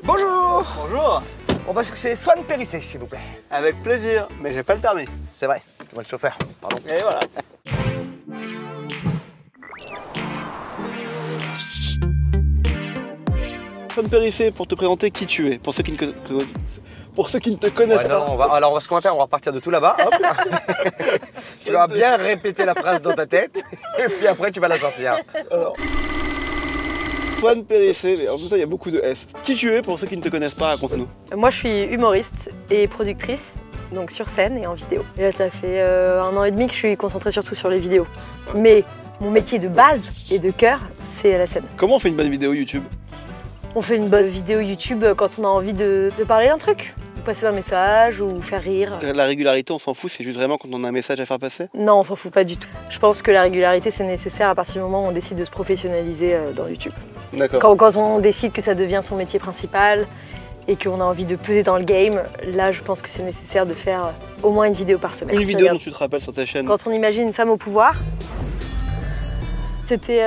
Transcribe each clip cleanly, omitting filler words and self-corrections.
Bonjour. Bonjour. On va chercher Swan Périssé, s'il vous plaît. Avec plaisir, mais j'ai pas le permis. C'est vrai, moi le chauffeur, pardon. Et voilà. Swan Périssé, pour te présenter qui tu es, pour ceux qui ne, te connaissent Ouais, pas. non, alors ce qu'on va faire, on va repartir de tout là-bas. Hop. Tu vas bien répéter la phrase dans ta tête, et puis après tu vas la sortir. Alors, Swan Périssé, mais en même temps il y a beaucoup de S. Qui tu es pour ceux qui ne te connaissent pas, raconte-nous. Moi je suis humoriste et productrice, donc sur scène et en vidéo. Et là, ça fait 1 an et demi que je suis concentrée surtout sur les vidéos. Mais mon métier de base et de cœur, c'est la scène. Comment on fait une bonne vidéo YouTube? On fait une bonne vidéo YouTube quand on a envie de parler d'un truc, ou passer un message ou faire rire. La régularité, on s'en fout, c'est juste vraiment quand on a un message à faire passer? Non, on s'en fout pas du tout. Je pense que la régularité c'est nécessaire à partir du moment où on décide de se professionnaliser dans YouTube. D'accord. Quand on décide que ça devient son métier principal et qu'on a envie de peser dans le game, là je pense que c'est nécessaire de faire au moins une vidéo par semaine. Une vidéo dont tu te rappelles sur ta chaîne? Quand on imagine une femme au pouvoir, c'était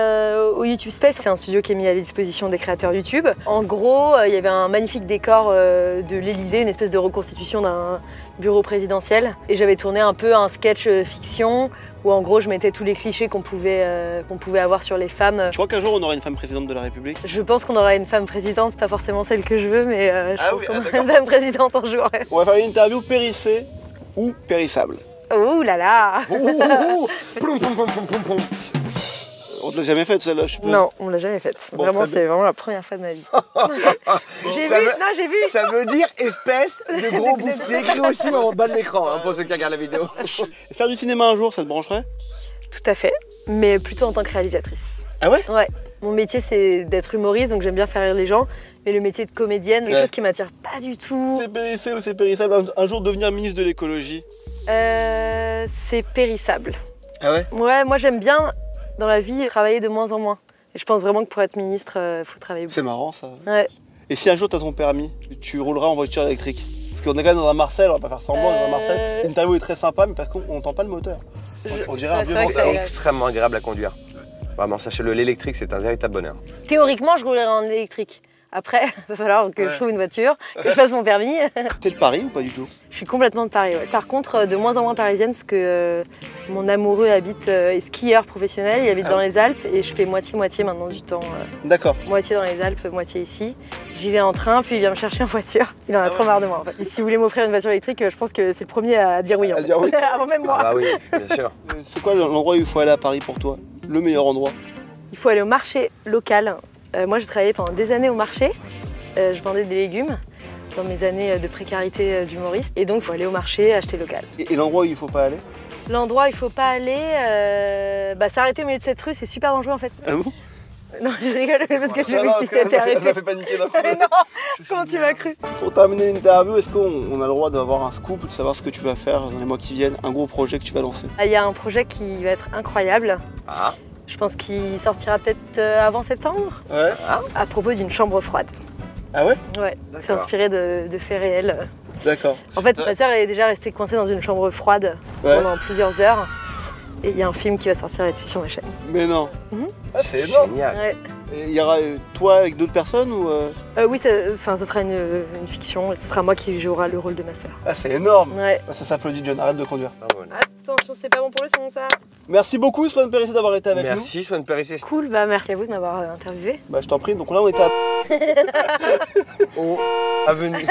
au YouTube Space, c'est un studio qui est mis à la disposition des créateurs YouTube. En gros, il y avait un magnifique décor de l'Elysée, une espèce de reconstitution d'un bureau présidentiel. Et j'avais tourné un peu un sketch fiction où en gros je mettais tous les clichés qu'on pouvait avoir sur les femmes. Tu crois qu'un jour on aura une femme présidente de la République? Je pense qu'on aura une femme présidente, pas forcément celle que je veux, mais je pense qu'on aura d'accord. une femme présidente un jour. Ouais. On va faire une interview périssée ou périssable. Ouh là là. On te l'a jamais faite celle-là, je suppose. Non, on l'a jamais faite. Bon, vraiment, très bien. c'est vraiment la première fois de ma vie. J'ai vu. Ça veut dire espèce de gros bouffe. C'est écrit aussi en bas de l'écran, hein, pour ceux qui regardent la vidéo. Faire du cinéma un jour, ça te brancherait? Tout à fait, mais plutôt en tant que réalisatrice. Ah ouais? Ouais. Mon métier, c'est d'être humoriste, donc j'aime bien faire rire les gens. Mais le métier de comédienne, quelque chose qui m'attire pas du tout. C'est périssé ou c'est périssable? Un jour devenir ministre de l'écologie? C'est périssable. Ah ouais? Ouais, moi j'aime bien, dans la vie, travailler de moins en moins. Et je pense vraiment que pour être ministre, il faut travailler beaucoup. C'est marrant ça. Ouais. Et si un jour tu as ton permis, tu rouleras en voiture électrique? Parce qu'on est quand même dans un Marcel, on va pas faire semblant, dans un Marcel. L'interview est très sympa, mais parce qu'on n'entend pas le moteur. On dirait un vieux c'est vrai que moteur. ça- Extrêmement agréable à conduire. Vraiment, sachez-le, l'électrique, c'est un véritable bonheur. Théoriquement, je roulerai en électrique. Après, il va falloir que je trouve une voiture, que je fasse mon permis. T'es de Paris ou pas du tout? Je suis complètement de Paris, ouais. Par contre, de moins en moins parisienne, parce que mon amoureux est skieur professionnel, il habite dans les Alpes, et je fais moitié-moitié maintenant du temps. D'accord. Moitié dans les Alpes, moitié ici. J'y vais en train, puis il vient me chercher en voiture. Il en a trop marre de moi, en fait. Et si vous voulez m'offrir une voiture électrique, je pense que c'est le premier à dire oui, en À fait. dire oui. Avant même moi. Ah bah oui, bien sûr. C'est quoi l'endroit où il faut aller à Paris pour toi? Le meilleur endroit? Il faut aller au marché local. Moi, j'ai travaillé pendant des années au marché. Je vendais des légumes dans mes années de précarité d'humoriste. Et donc, il faut aller au marché, acheter local. Et l'endroit où il faut pas aller? L'endroit où il faut pas aller, s'arrêter au milieu de cette rue, c'est super dangereux en fait. Ah bon? Non, je rigole parce que je Non, me parce dis que que t'es ça arrêté. m'a fait paniquer d'un coup. Mais non, comment tu m'as cru? Pour terminer l'interview, est-ce qu'on a le droit d'avoir un scoop ou de savoir ce que tu vas faire dans les mois qui viennent? Un gros projet que tu vas lancer? Il y a un projet qui va être incroyable. Ah, Je pense qu'il sortira peut-être avant septembre, Ouais. à propos d'une chambre froide. Ah ouais? Ouais, c'est D'accord. inspiré de faits réels. D'accord. En fait, ma sœur est déjà restée coincée dans une chambre froide Ouais. pendant plusieurs heures. Et il y a un film qui va sortir là-dessus sur ma chaîne. Mais non. Mhm. Ah, c'est énorme. génial. Ouais. Et il y aura toi avec d'autres personnes ou Oui, ça sera une fiction et ce sera moi qui jouera le rôle de ma sœur. Ah, c'est énorme. Ouais. Ça s'applaudit, John. Arrête de conduire. Bravo. Attention, c'est pas bon pour le son, ça. Merci beaucoup, Swan Périssé, d'avoir été avec Merci, Swan Périssé. Cool, bah merci à vous de m'avoir interviewé. nous. Bah, je t'en prie. Donc là, on était à... Oh, avenue.